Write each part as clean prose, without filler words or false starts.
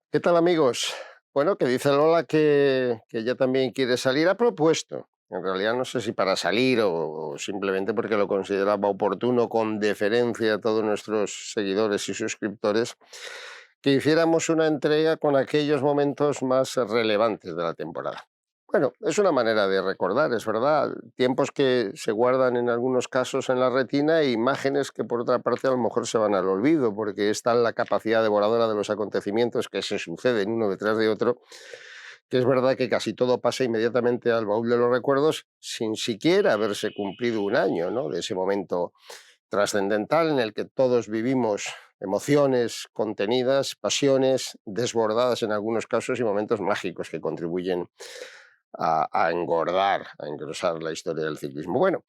¿Qué tal, amigos? Bueno, que dice Lola que ella también quiere salir. Ha propuesto, en realidad no sé si para salir o simplemente porque lo consideraba oportuno, con deferencia a todos nuestros seguidores y suscriptores, que hiciéramos una entrega con aquellos momentos más relevantes de la temporada. Bueno, es una manera de recordar, es verdad, tiempos que se guardan en algunos casos en la retina e imágenes que por otra parte a lo mejor se van al olvido, porque es tal la capacidad devoradora de los acontecimientos que se suceden uno detrás de otro, que es verdad que casi todo pasa inmediatamente al baúl de los recuerdos sin siquiera haberse cumplido un año, ¿no?, de ese momento trascendental en el que todos vivimos emociones contenidas, pasiones desbordadas en algunos casos y momentos mágicos que contribuyen a engordar, a engrosar la historia del ciclismo. Bueno,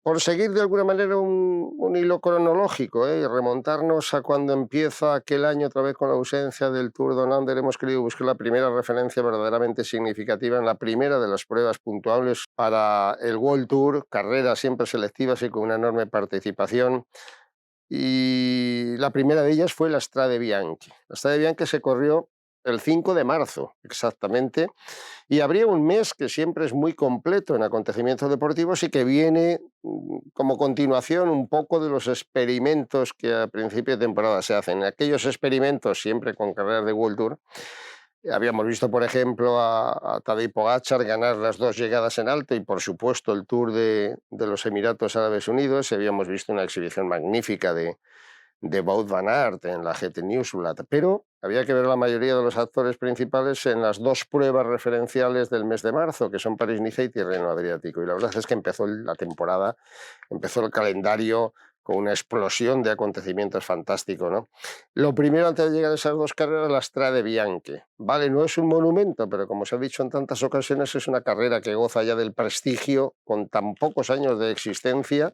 por seguir de alguna manera un hilo cronológico, y remontarnos a cuando empieza aquel año otra vez con la ausencia del Tour Down Under, hemos querido buscar la primera referencia verdaderamente significativa en la primera de las pruebas puntuables para el World Tour, carreras siempre selectivas y con una enorme participación. Y la primera de ellas fue la Strade Bianche. La Strade Bianche se corrió el 5 de marzo, exactamente, y habría un mes que siempre es muy completo en acontecimientos deportivos y que viene como continuación un poco de los experimentos que a principio de temporada se hacen. Aquellos experimentos siempre con carreras de World Tour. Habíamos visto, por ejemplo, a Tadej Pogačar ganar las dos llegadas en alto y, por supuesto, el Tour de los Emiratos Árabes Unidos. Habíamos visto una exhibición magnífica de Wout van Aert en la GT Nieuwsblad, pero había que ver a la mayoría de los actores principales en las dos pruebas referenciales del mes de marzo, que son París-Niza y Tirreno Adriático. Y la verdad es que empezó la temporada, empezó el calendario con una explosión de acontecimientos fantástico, ¿no? Lo primero, antes de llegar a esas dos carreras, la Strade Bianche. Vale, no es un monumento, pero como se ha dicho en tantas ocasiones, es una carrera que goza ya del prestigio con tan pocos años de existencia,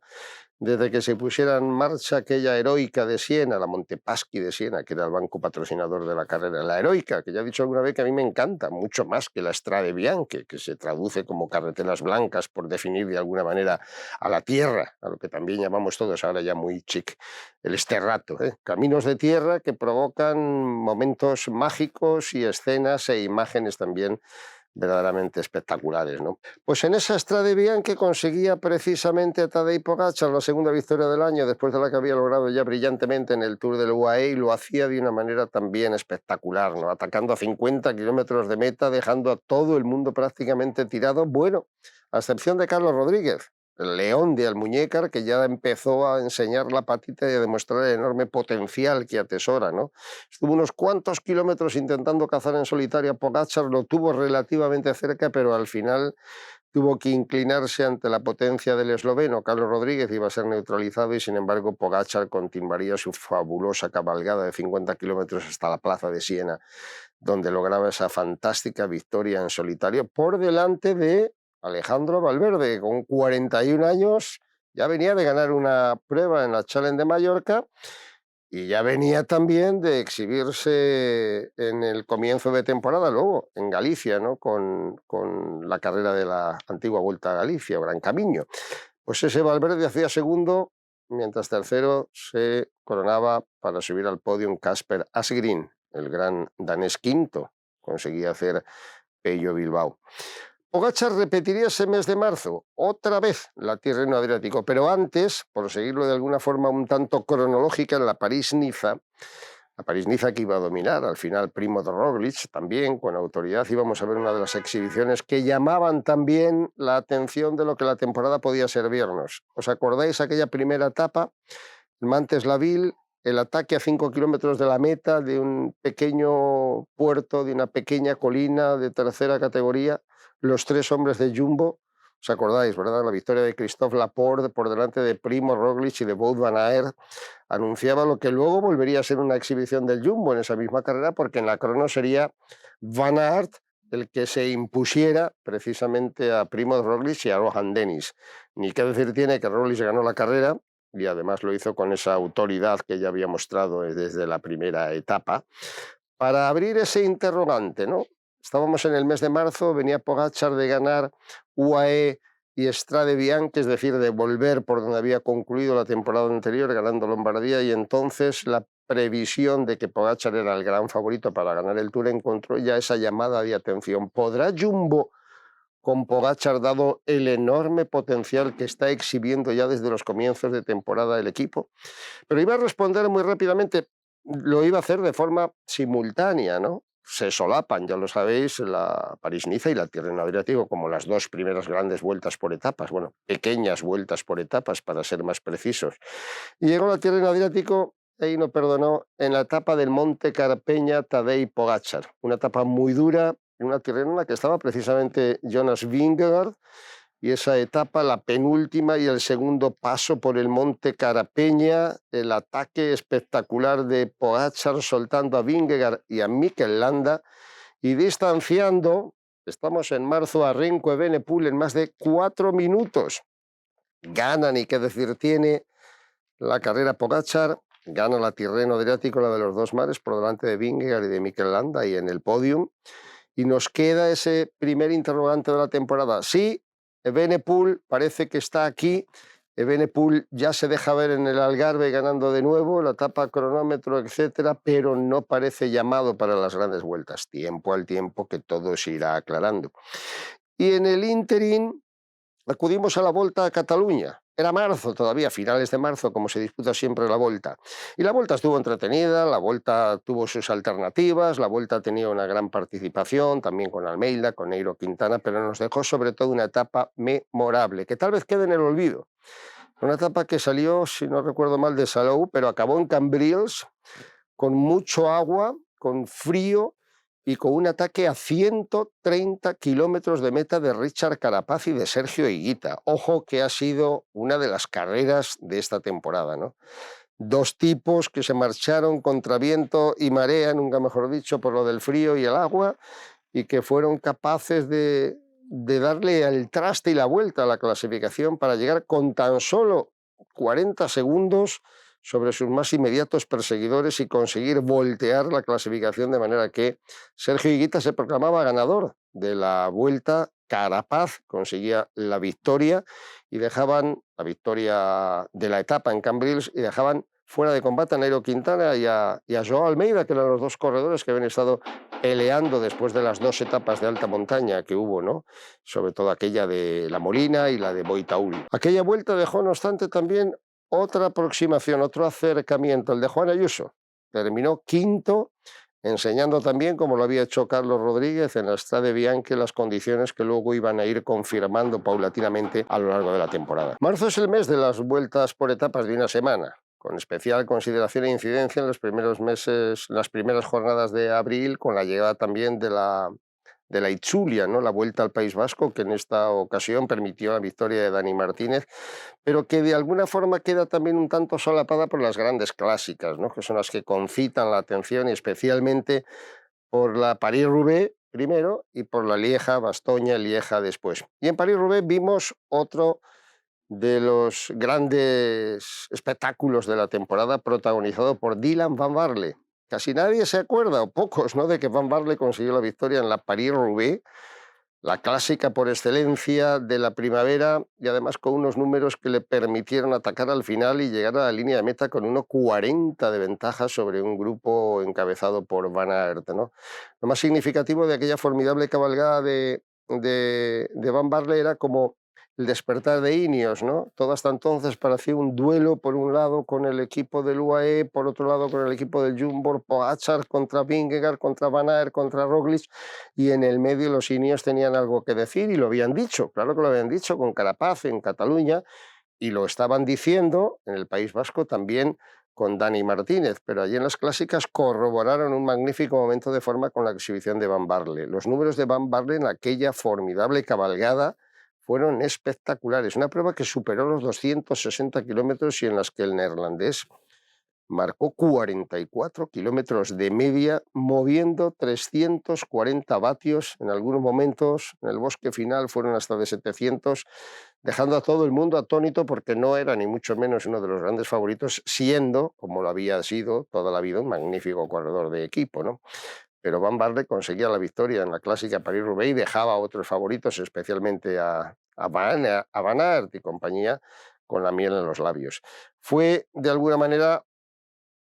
desde que se pusiera en marcha aquella heroica de Siena, la Montepaschi de Siena, que era el banco patrocinador de la carrera. La heroica, que ya he dicho alguna vez que a mí me encanta, mucho más que la Strade Bianche, que se traduce como carreteras blancas, por definir de alguna manera a la tierra, a lo que también llamamos todos ahora ya muy chic, el esterrato, ¿eh? Caminos de tierra que provocan momentos mágicos y escenas e imágenes también verdaderamente espectaculares, ¿no? Pues en esa Strade Bianche conseguía precisamente Tadej Pogačar la segunda victoria del año, después de la que había logrado ya brillantemente en el Tour del UAE, y lo hacía de una manera también espectacular, ¿no?, atacando a 50 kilómetros de meta, dejando a todo el mundo prácticamente tirado, bueno, a excepción de Carlos Rodríguez, el león de Almuñécar, que ya empezó a enseñar la patita y a demostrar el enorme potencial que atesora, ¿no? Estuvo unos cuantos kilómetros intentando cazar en solitario a Pogačar, lo tuvo relativamente cerca, pero al final tuvo que inclinarse ante la potencia del esloveno. Carlos Rodríguez iba a ser neutralizado y, sin embargo, Pogačar continuaría su fabulosa cabalgada de 50 kilómetros hasta la plaza de Siena, donde lograba esa fantástica victoria en solitario por delante de Alejandro Valverde, con 41 años. Ya venía de ganar una prueba en la Challenge de Mallorca y ya venía también de exhibirse en el comienzo de temporada, luego en Galicia, ¿no?, con la carrera de la antigua Vuelta a Galicia, Gran Camino. Pues ese Valverde hacía segundo, mientras tercero se coronaba para subir al podio Casper Asgreen, el gran danés quinto. Conseguía hacer Pello Bilbao. Pogačar repetiría ese mes de marzo, otra vez la Tirreno Adriático, pero antes, por seguirlo de alguna forma un tanto cronológica, en la París-Niza que iba a dominar, al final Primo de Roglic también, con autoridad, íbamos a ver una de las exhibiciones que llamaban también la atención de lo que la temporada podía servirnos. ¿Os acordáis aquella primera etapa? El Mantes-la-Ville, el ataque a 5 kilómetros de la meta de un pequeño puerto, de una pequeña colina de tercera categoría, los tres hombres de Jumbo. ¿Os acordáis, verdad? La victoria de Christophe Laporte por delante de Primo Roglic y de Wout van Aert anunciaba lo que luego volvería a ser una exhibición del Jumbo en esa misma carrera, porque en la crono sería Van Aert el que se impusiera precisamente a Primo Roglic y a Rohan Dennis. Ni qué decir tiene que Roglic ganó la carrera, y además lo hizo con esa autoridad que ya había mostrado desde la primera etapa, para abrir ese interrogante, ¿no? Estábamos en el mes de marzo, venía Pogačar de ganar UAE y Strade Bianche, es decir, de volver por donde había concluido la temporada anterior, ganando Lombardía, y entonces la previsión de que Pogačar era el gran favorito para ganar el Tour, encontró ya esa llamada de atención. ¿Podrá Jumbo con Pogačar, dado el enorme potencial que está exhibiendo ya desde los comienzos de temporada el equipo? Pero iba a responder muy rápidamente, lo iba a hacer de forma simultánea, ¿no? Se solapan, ya lo sabéis, la París-Niza y la Tirreno Adriático como las dos primeras grandes vueltas por etapas, bueno, pequeñas vueltas por etapas para ser más precisos. Y llegó la Tirreno Adriático y no perdonó en la etapa del Monte Carpeña Tadej Pogačar, una etapa muy dura, una Tirreno en la que estaba precisamente Jonas Vingegaard, y esa etapa, la penúltima y el segundo paso por el Monte Carapeña, el ataque espectacular de Pogačar soltando a Vingegaard y a Mikel Landa y distanciando, estamos en marzo, a Remco Evenepoel en más de 4 minutos. Gana, ni qué decir tiene, la carrera Pogačar, gana la Tirreno Adriático, la de los dos mares, por delante de Vingegaard y de Mikel Landa y en el podium. Y nos queda ese primer interrogante de la temporada. Sí, Evenepoel parece que está aquí. Evenepoel ya se deja ver en el Algarve ganando de nuevo, la etapa cronómetro, etcétera, pero no parece llamado para las grandes vueltas. Tiempo al tiempo que todo se irá aclarando. Y en el ínterin acudimos a la Volta a Cataluña. Era marzo todavía, finales de marzo, como se disputa siempre la Volta. Y la Volta estuvo entretenida, la Volta tuvo sus alternativas, la Volta tenía una gran participación, también con Almeida, con Nairo Quintana, pero nos dejó sobre todo una etapa memorable, que tal vez quede en el olvido. Una etapa que salió, si no recuerdo mal, de Salou, pero acabó en Cambrils, con mucho agua, con frío, y con un ataque a 130 kilómetros de meta de Richard Carapaz y de Sergio Higuita. Ojo que ha sido una de las carreras de esta temporada, ¿no? Dos tipos que se marcharon contra viento y marea, nunca mejor dicho, por lo del frío y el agua, y que fueron capaces de darle el traste y la vuelta a la clasificación para llegar con tan solo 40 segundos sobre sus más inmediatos perseguidores y conseguir voltear la clasificación, de manera que Sergio Higuita se proclamaba ganador de la Vuelta, Carapaz conseguía la victoria y dejaban la victoria de la etapa en Cambrils y dejaban fuera de combate a Nairo Quintana y a Joao Almeida, que eran los dos corredores que habían estado peleando después de las dos etapas de alta montaña que hubo, ¿no? Sobre todo aquella de La Molina y la de Boitaúl. Aquella vuelta dejó, no obstante, también otra aproximación, otro acercamiento, el de Juan Ayuso. Terminó quinto, enseñando también, como lo había hecho Carlos Rodríguez en la Strade Bianche, las condiciones que luego iban a ir confirmando paulatinamente a lo largo de la temporada. Marzo es el mes de las vueltas por etapas de una semana, con especial consideración e incidencia en los primeros meses, las primeras jornadas de abril, con la llegada también de la Itzulia, ¿no? La Vuelta al País Vasco, que en esta ocasión permitió la victoria de Dani Martínez, pero que de alguna forma queda también un tanto solapada por las grandes clásicas, ¿no? Que son las que concitan la atención, y especialmente por la París-Roubaix primero y por la Lieja-Bastoña-Lieja después. Y en París-Roubaix vimos otro de los grandes espectáculos de la temporada, protagonizado por Dylan Van Baarle. Casi nadie se acuerda, o pocos, ¿no?, de que Van Baarle consiguió la victoria en la París-Roubaix, la clásica por excelencia de la primavera, y además con unos números que le permitieron atacar al final y llegar a la línea de meta con 1,40 de ventaja sobre un grupo encabezado por Van Aert, ¿no? Lo más significativo de aquella formidable cabalgada de Van Baarle era como el despertar de Ineos, ¿no? Todo hasta entonces parecía un duelo, por un lado con el equipo del UAE, por otro lado con el equipo del Jumbo, Pogačar contra Vingegaard, contra Van Aert, contra Roglic, y en el medio los Ineos tenían algo que decir y lo habían dicho, claro que lo habían dicho con Carapaz en Cataluña, y lo estaban diciendo en el País Vasco también con Dani Martínez, pero allí en las clásicas corroboraron un magnífico momento de forma con la exhibición de Van Baarle. Los números de Van Baarle en aquella formidable cabalgada fueron espectaculares. Una prueba que superó los 260 kilómetros y en las que el neerlandés marcó 44 kilómetros de media, moviendo 340 vatios. En algunos momentos, en el bosque final, fueron hasta de 700, dejando a todo el mundo atónito porque no era ni mucho menos uno de los grandes favoritos, siendo, como lo había sido toda la vida, un magnífico corredor de equipo, ¿no? Pero Van Baarle conseguía la victoria en la clásica París-Roubaix y dejaba a otros favoritos, especialmente a Van Aert y compañía, con la miel en los labios. Fue, de alguna manera,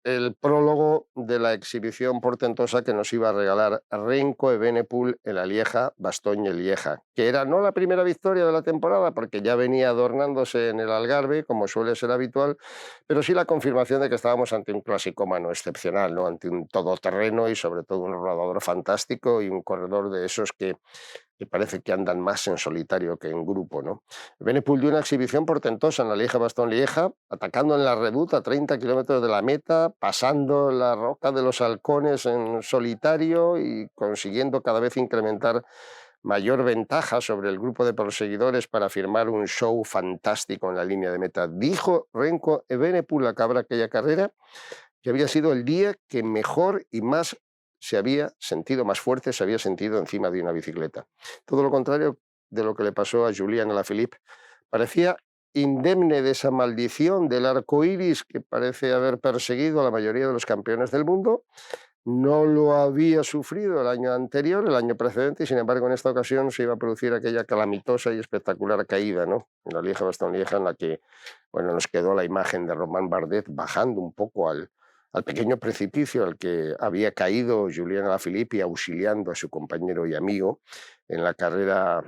el prólogo de la exhibición portentosa que nos iba a regalar Renko Evenepoel en la Lieja-Bastogne-Lieja, que era no la primera victoria de la temporada, porque ya venía adornándose en el Algarve, como suele ser habitual, pero sí la confirmación de que estábamos ante un clasicómano excepcional, ¿no? Ante un todoterreno y sobre todo un rodador fantástico y un corredor de esos que parece que andan más en solitario que en grupo, ¿no? Benepul dio una exhibición portentosa en la Lieja-Bastogne-Lieja, atacando en la Redoute a 30 kilómetros de la meta, pasando la roca de los halcones en solitario y consiguiendo cada vez incrementar mayor ventaja sobre el grupo de perseguidores para firmar un show fantástico en la línea de meta. Dijo Renko Evenepoel, la cabra aquella carrera, que había sido el día que mejor y más se había sentido, más fuerte se había sentido encima de una bicicleta. Todo lo contrario de lo que le pasó a Julian Alaphilippe. Parecía indemne de esa maldición del arco iris que parece haber perseguido a la mayoría de los campeones del mundo. No lo había sufrido el año anterior, el año precedente, y sin embargo en esta ocasión se iba a producir aquella calamitosa y espectacular caída, ¿no? En la Lieja-Bastogne-Lieja, en la que, bueno, nos quedó la imagen de Romain Bardet bajando un poco al pequeño precipicio al que había caído Julian Alaphilippe y auxiliando a su compañero y amigo en la carrera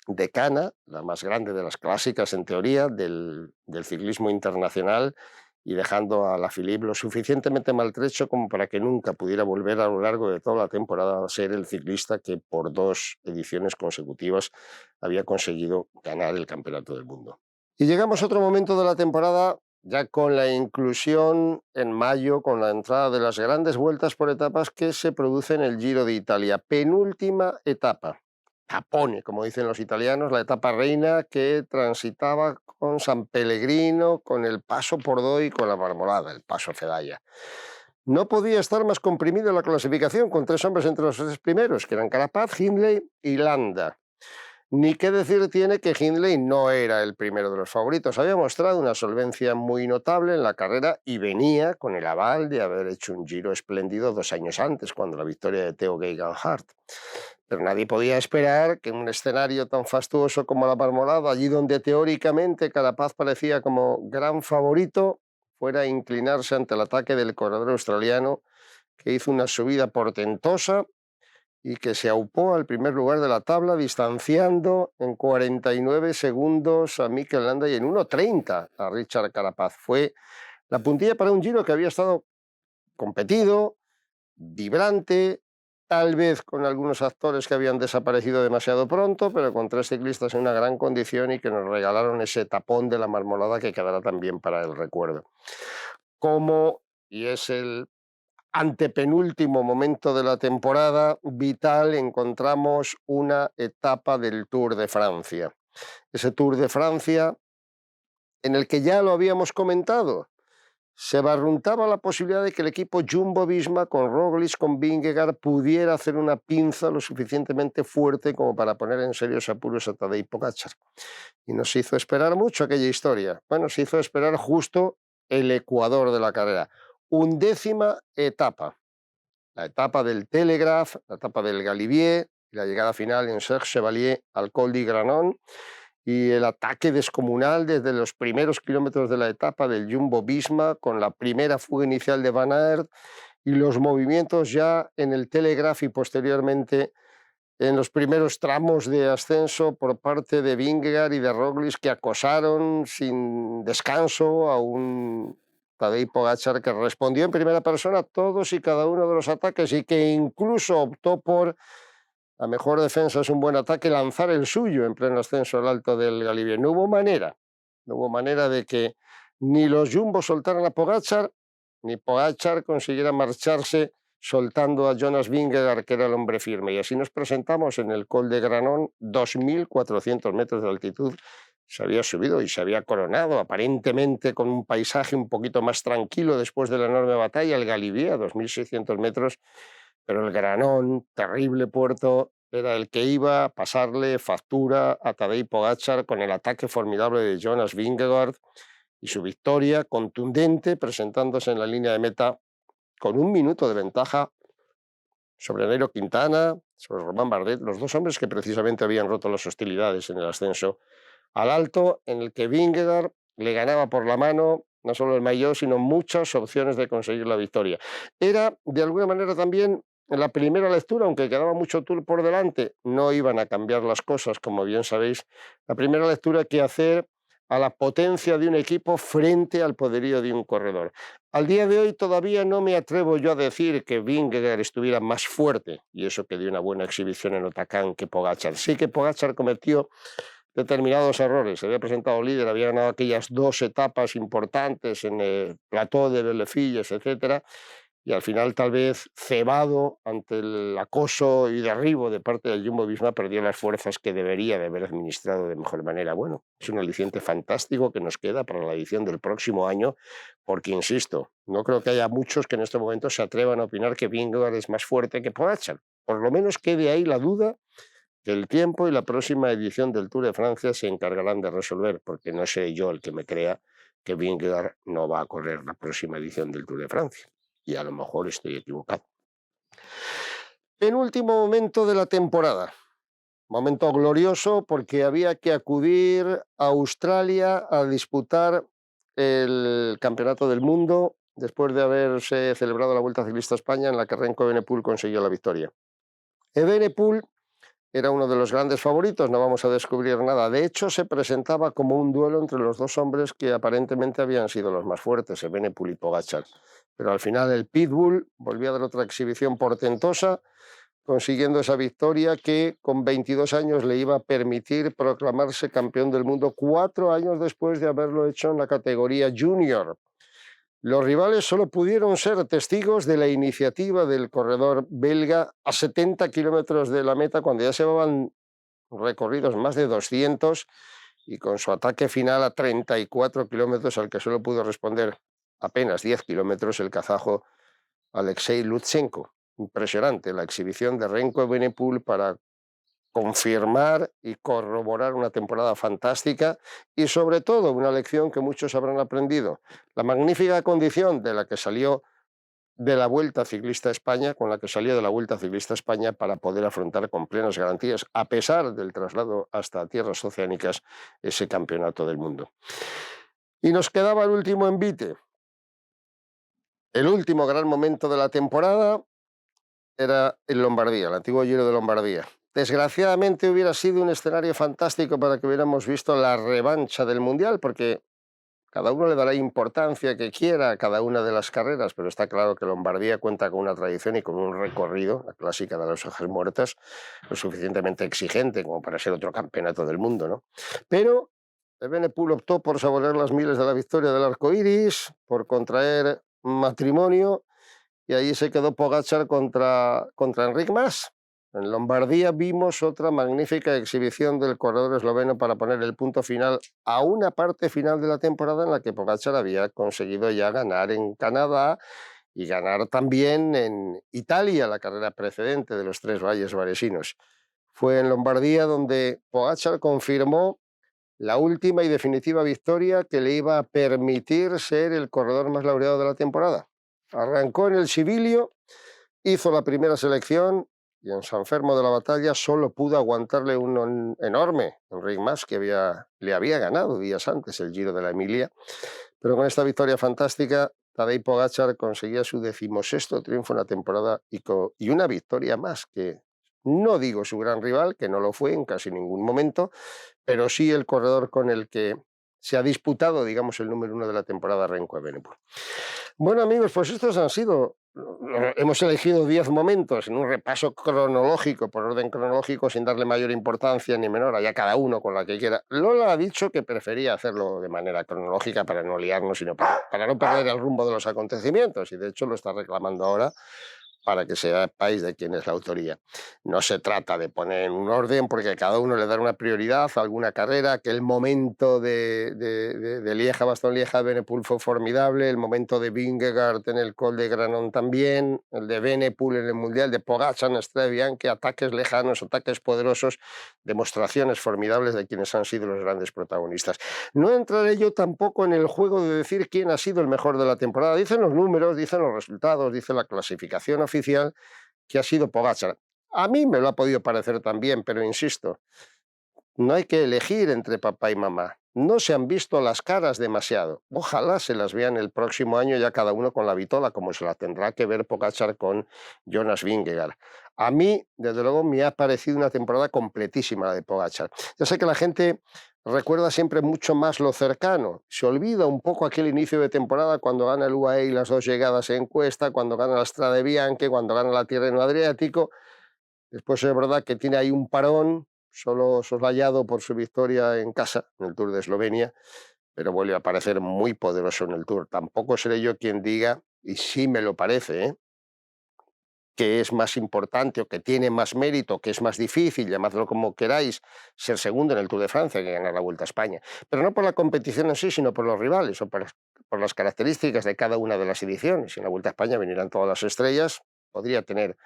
de Cana, la más grande de las clásicas en teoría del ciclismo internacional, y dejando a Alaphilippe lo suficientemente maltrecho como para que nunca pudiera volver a lo largo de toda la temporada a ser el ciclista que por 2 ediciones consecutivas había conseguido ganar el Campeonato del Mundo. Y llegamos a otro momento de la temporada, ya con la inclusión en mayo, con la entrada de las grandes vueltas por etapas que se produce en el Giro de Italia. Penúltima etapa. Tapone, como dicen los italianos, la etapa reina que transitaba con San Pellegrino, con el paso por Doi y con la Marmolada, el paso Fedaya. No podía estar más comprimido la clasificación, con 3 hombres entre los 3 primeros, que eran Carapaz, Hindley y Landa. Ni qué decir tiene que Hindley no era el primero de los favoritos. Había mostrado una solvencia muy notable en la carrera y venía con el aval de haber hecho un Giro espléndido 2 años antes, cuando la victoria de Theo Geoghegan-Hart. Pero nadie podía esperar que en un escenario tan fastuoso como la Marmolada, allí donde teóricamente Carapaz parecía como gran favorito, fuera a inclinarse ante el ataque del corredor australiano, que hizo una subida portentosa y que se aupó al primer lugar de la tabla, distanciando en 49 segundos a Mikel Landa y en 1:30 a Richard Carapaz. Fue la puntilla para un Giro que había estado competido, vibrante, tal vez con algunos actores que habían desaparecido demasiado pronto, pero con 3 ciclistas en una gran condición y que nos regalaron ese tapón de la Marmolada que quedará también para el recuerdo. Como, y es el antepenúltimo momento de la temporada vital, encontramos una etapa del Tour de Francia. Ese Tour de Francia en el que ya lo habíamos comentado, se barruntaba la posibilidad de que el equipo Jumbo-Visma con Roglic, con Vingegaard, pudiera hacer una pinza lo suficientemente fuerte como para poner en serios apuros a Tadej Pogačar. Y nos hizo esperar mucho aquella historia. Bueno, se hizo esperar justo el ecuador de la carrera. 11ª etapa. La etapa del Telegraph, la etapa del Galibier, y la llegada final en Serge Chevalier al Col de Granon, y el ataque descomunal desde los primeros kilómetros de la etapa del Jumbo-Visma, con la primera fuga inicial de Van Aert y los movimientos ya en el Telegraph y posteriormente en los primeros tramos de ascenso por parte de Vingegaard y de Roglic, que acosaron sin descanso a un Tadej Pogačar que respondió en primera persona a todos y cada uno de los ataques y que incluso optó por, la mejor defensa es un buen ataque, lanzar el suyo en pleno ascenso al alto del Galibier. No hubo manera de que ni los Jumbo soltaran a Pogačar, ni Pogačar consiguiera marcharse soltando a Jonas Vingegaard, que era el hombre firme. Y así nos presentamos en el Col de Granon, 2.400 metros de altitud. Se había subido y se había coronado, aparentemente con un paisaje un poquito más tranquilo después de la enorme batalla, el Galibier, a 2.600 metros, pero el Granon, terrible puerto, era el que iba a pasarle factura a Tadej Pogačar con el ataque formidable de Jonas Vingegaard y su victoria contundente, presentándose en la línea de meta con 1 minuto de ventaja sobre Nairo Quintana, sobre Romain Bardet, los 2 hombres que precisamente habían roto las hostilidades en el ascenso al alto, en el que Vingegaard le ganaba por la mano no solo el maillot, sino muchas opciones de conseguir la victoria. Era, de alguna manera, también en la primera lectura, aunque quedaba mucho Tour por delante, no iban a cambiar las cosas, como bien sabéis. La primera lectura que hacer a la potencia de un equipo frente al poderío de un corredor. Al día de hoy todavía no me atrevo yo a decir que Vingegaard estuviera más fuerte, y eso que dio una buena exhibición en Otacán, que Pogačar. Sí que Pogačar cometió determinados errores. Se había presentado líder, había ganado aquellas 2 etapas importantes en el plató de Bellefilles, etcétera, y al final, tal vez cebado ante el acoso y derribo de parte del Jumbo-Visma, perdió las fuerzas que debería de haber administrado de mejor manera. Bueno, es un aliciente fantástico que nos queda para la edición del próximo año, porque, insisto, no creo que haya muchos que en este momento se atrevan a opinar que Vingegaard es más fuerte que Pogačar. Por lo menos quede ahí la duda que el tiempo y la próxima edición del Tour de Francia se encargarán de resolver, porque no seré yo el que me crea que Vingegaard no va a correr la próxima edición del Tour de Francia. Y a lo mejor estoy equivocado. Penúltimo momento de la temporada. Momento glorioso porque había que acudir a Australia a disputar el Campeonato del Mundo después de haberse celebrado la Vuelta Ciclista a España, en la que Remco Evenepoel consiguió la victoria. Evenepoel era uno de los grandes favoritos, no vamos a descubrir nada. De hecho, se presentaba como un duelo entre los dos hombres que aparentemente habían sido los más fuertes, Evenepoel y Pogačar. Pero al final el Pitbull volvió a dar otra exhibición portentosa, consiguiendo esa victoria que con 22 años le iba a permitir proclamarse campeón del mundo 4 años después de haberlo hecho en la categoría junior. Los rivales solo pudieron ser testigos de la iniciativa del corredor belga a 70 kilómetros de la meta, cuando ya se llevaban recorridos más de 200, y con su ataque final a 34 kilómetros, al que solo pudo responder apenas 10 kilómetros el kazajo Alexei Lutsenko. Impresionante la exhibición de Remco Evenepoel para confirmar y corroborar una temporada fantástica, y sobre todo una lección que muchos habrán aprendido: la magnífica condición de la que salió de la Vuelta Ciclista a España, con la que salió de la Vuelta Ciclista a España, para poder afrontar con plenas garantías, a pesar del traslado hasta tierras oceánicas, ese campeonato del mundo. Y nos quedaba el último envite. El último gran momento de la temporada era en Lombardía, el antiguo Giro de Lombardía. Desgraciadamente hubiera sido un escenario fantástico para que hubiéramos visto la revancha del Mundial, porque cada uno le dará importancia que quiera a cada una de las carreras, pero está claro que Lombardía cuenta con una tradición y con un recorrido, la clásica de las hojas muertas, lo suficientemente exigente como para ser otro campeonato del mundo, ¿no? Pero Evenepoel optó por saborear las miles de la victoria del arco iris, por contraer matrimonio, y ahí se quedó Pogačar contra Enric Mas. En Lombardía vimos otra magnífica exhibición del corredor esloveno para poner el punto final a una parte final de la temporada en la que Pogačar había conseguido ya ganar en Canadá y ganar también en Italia, la carrera precedente de los 3 valles varesinos. Fue en Lombardía donde Pogačar confirmó la última y definitiva victoria que le iba a permitir ser el corredor más laureado de la temporada. Arrancó en el Sibilio, hizo la primera selección, y en San Fermo de la Batalla solo pudo aguantarle un enorme Enric Mas, que le había ganado días antes el Giro de la Emilia. Pero con esta victoria fantástica, Tadej Pogačar conseguía su 16º triunfo en la temporada y una victoria más, que no digo su gran rival, que no lo fue en casi ningún momento, pero sí el corredor con el que se ha disputado, digamos, el número 1 de la temporada, Remco Evenepoel. Bueno, amigos, pues estos han sido... Hemos elegido 10 momentos en un repaso cronológico, por orden cronológico, sin darle mayor importancia ni menor, allá cada uno con la que quiera. Lola ha dicho que prefería hacerlo de manera cronológica para no liarnos, sino para no perder el rumbo de los acontecimientos, y de hecho lo está reclamando ahora para que sepáis de quién es la autoría. No se trata de poner en un orden, porque cada uno le da una prioridad a alguna carrera, que el momento de Lieja, Bastogne-Lieja, Evenepoel fue formidable, el momento de Vingegaard en el Col de Granon también, el de Evenepoel en el Mundial, de Pogačar en Estrade Bianche, ataques lejanos, ataques poderosos, demostraciones formidables de quienes han sido los grandes protagonistas. No entraré yo tampoco en el juego de decir quién ha sido el mejor de la temporada. Dicen los números, dicen los resultados, dice la clasificación oficial que ha sido Pogačar. A mí me lo ha podido parecer también, pero insisto, no hay que elegir entre papá y mamá. No se han visto las caras demasiado. Ojalá se las vean el próximo año ya cada uno con la vitola, como se la tendrá que ver Pogačar con Jonas Vingegaard. A mí, desde luego, me ha parecido una temporada completísima la de Pogačar. Ya sé que la gente recuerda siempre mucho más lo cercano. Se olvida un poco aquel inicio de temporada cuando gana el UAE y las dos llegadas en cuesta, cuando gana la Strade Bianche, cuando gana la Tirreno Adriático. Después es verdad que tiene ahí un parón, solo soslayado por su victoria en casa, en el Tour de Eslovenia, pero vuelve a parecer muy poderoso en el Tour. Tampoco seré yo quien diga, y sí me lo parece, que es más importante o que tiene más mérito, que es más difícil, llamadlo como queráis, ser segundo en el Tour de Francia que ganar la Vuelta a España. Pero no por la competición en sí, sino por los rivales o por las características de cada una de las ediciones. Si en la Vuelta a España vinieran todas las estrellas, podría tener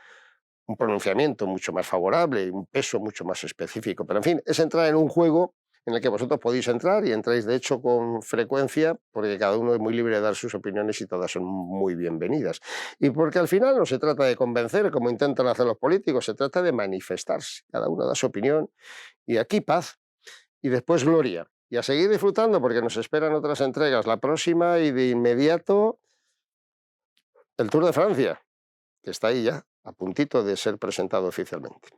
un pronunciamiento mucho más favorable y un peso mucho más específico. Pero, en fin, es entrar en un juego en el que vosotros podéis entrar y entráis, de hecho, con frecuencia, porque cada uno es muy libre de dar sus opiniones y todas son muy bienvenidas. Y porque al final no se trata de convencer, como intentan hacer los políticos, se trata de manifestarse. Cada uno da su opinión y aquí paz y después gloria. Y a seguir disfrutando porque nos esperan otras entregas, la próxima y de inmediato el Tour de Francia, que está ahí ya, a puntito de ser presentado oficialmente.